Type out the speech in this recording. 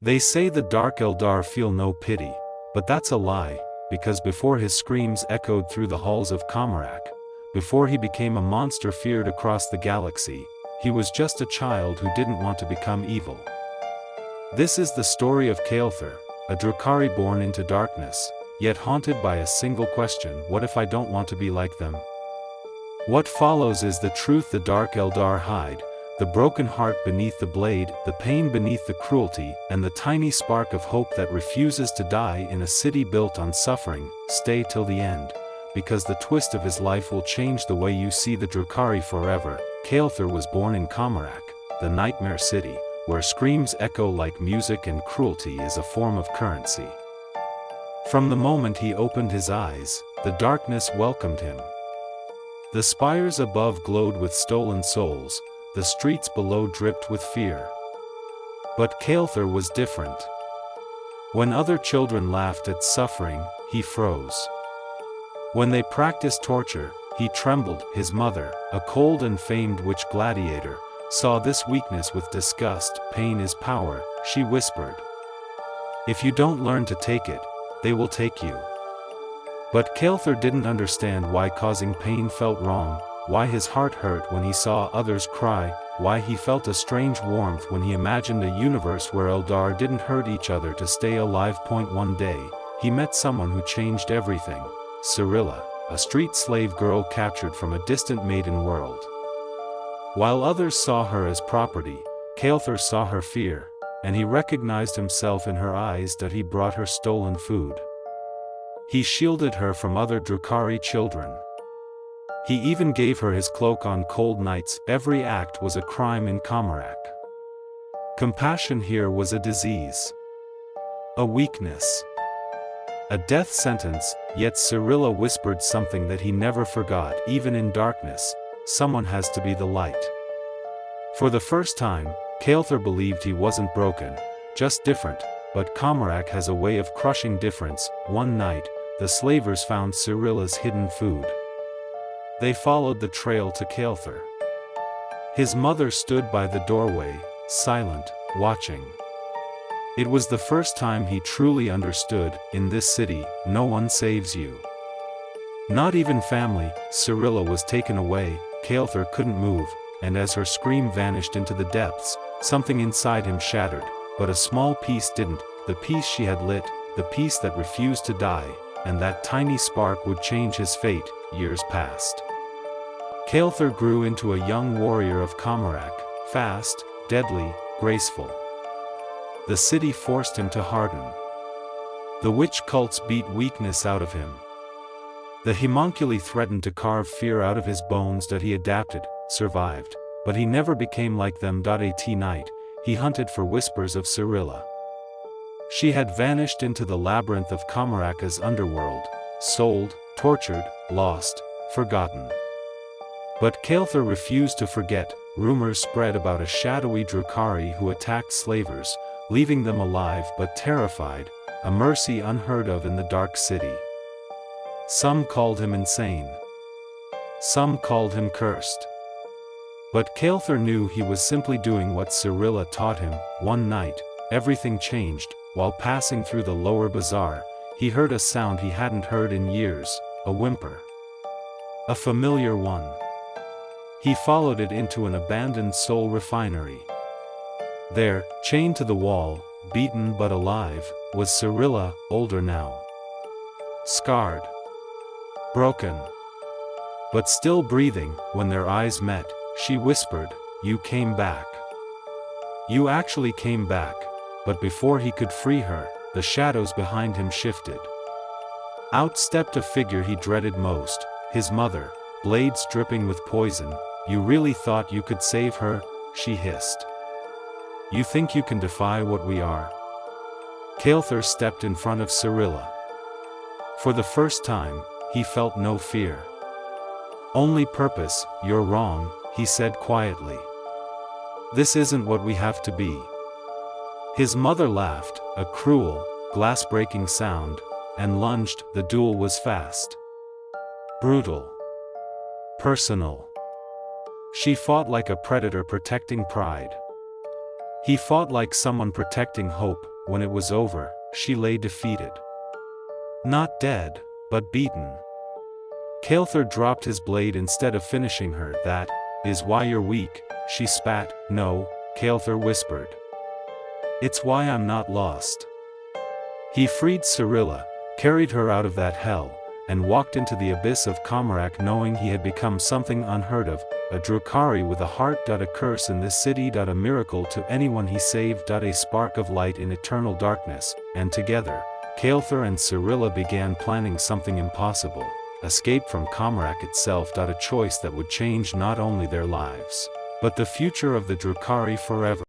They say the Dark Eldar feel no pity, but that's a lie, because before his screams echoed through the halls of Commorragh, before he became a monster feared across the galaxy, he was just a child who didn't want to become evil. This is the story of Kaelthyr, a Drukhari born into darkness, yet haunted by a single question: what if I don't want to be like them? What follows is the truth the Dark Eldar hide, the broken heart beneath the blade, the pain beneath the cruelty, and the tiny spark of hope that refuses to die in a city built on suffering. Stay till the end, because the twist of his life will change the way you see the Drukhari forever. Kaelthyr was born in Commorragh, the nightmare city, where screams echo like music and cruelty is a form of currency. From the moment he opened his eyes, the darkness welcomed him. The spires above glowed with stolen souls, the streets below dripped with fear. But Kaelthyr was different. When other children laughed at suffering, he froze. When they practiced torture, he trembled. His mother, a cold and famed witch gladiator, saw this weakness with disgust. Pain is power, she whispered. If you don't learn to take it, they will take you. But Kaelthyr didn't understand why causing pain felt wrong, why his heart hurt when he saw others cry, why he felt a strange warmth when he imagined a universe where Eldar didn't hurt each other to stay alive. One day, he met someone who changed everything: Syrilla, a street slave girl captured from a distant maiden world. While others saw her as property, Kaelthyr saw her fear, and he recognized himself in her eyes that he brought her stolen food. He shielded her from other Drukhari children. He even gave her his cloak on cold nights. Every act was a crime in Commorragh. Compassion here was a disease, a weakness, a death sentence. Yet Syrilla whispered something that he never forgot: even in darkness, someone has to be the light. For the first time, Kaelthyr believed he wasn't broken, just different. But Commorragh has a way of crushing difference. One night, the slavers found Syrilla's hidden food. They followed the trail to Kaelthyr. His mother stood by the doorway, silent, watching. It was the first time he truly understood: in this city, no one saves you. Not even family. Syrilla was taken away. Kaelthyr couldn't move, and as her scream vanished into the depths, something inside him shattered. But a small piece didn't, the piece she had lit, the piece that refused to die, and that tiny spark would change his fate. Years passed. Kaelthyr grew into a young warrior of Commorragh, fast, deadly, graceful. The city forced him to harden. The witch cults beat weakness out of him. The homunculi threatened to carve fear out of his bones. That he adapted, survived, but he never became like them. At night, he hunted for whispers of Syrilla. She had vanished into the labyrinth of Commorragh's underworld, sold, tortured, lost, forgotten. But Kaelthyr refused to forget. Rumors spread about a shadowy Drukhari who attacked slavers, leaving them alive but terrified, a mercy unheard of in the dark city. Some called him insane. Some called him cursed. But Kaelthyr knew he was simply doing what Syrilla taught him. One night, everything changed. While passing through the lower bazaar, he heard a sound he hadn't heard in years: a whimper. A familiar one. He followed it into an abandoned soul refinery. There, chained to the wall, beaten but alive, was Syrilla, older now. Scarred. Broken. But still breathing. When their eyes met, she whispered, "You came back. You actually came back." But before he could free her, the shadows behind him shifted. Out stepped a figure he dreaded most: his mother, blades dripping with poison. "You really thought you could save her?" she hissed. "You think you can defy what we are?" Kaelthyr stepped in front of Syrilla. For the first time, he felt no fear. "Only purpose." "You're wrong," he said quietly. "This isn't what we have to be." His mother laughed, a cruel, glass-breaking sound, and lunged. The duel was fast. Brutal. Personal. She fought like a predator protecting pride. He fought like someone protecting hope. When it was over, she lay defeated. Not dead, but beaten. Kaelthyr dropped his blade instead of finishing her. That is why you're weak, she spat. No, Kaelthyr whispered. It's why I'm not lost. He freed Syrilla, carried her out of that hell, and walked into the abyss of Commorragh knowing he had become something unheard of, a Drukhari with a heart. A curse in this city. A miracle to anyone he saved. A spark of light in eternal darkness, and together, Kaelthyr and Syrilla began planning something impossible, escape from Commorragh itself. A choice that would change not only their lives, but the future of the Drukhari forever.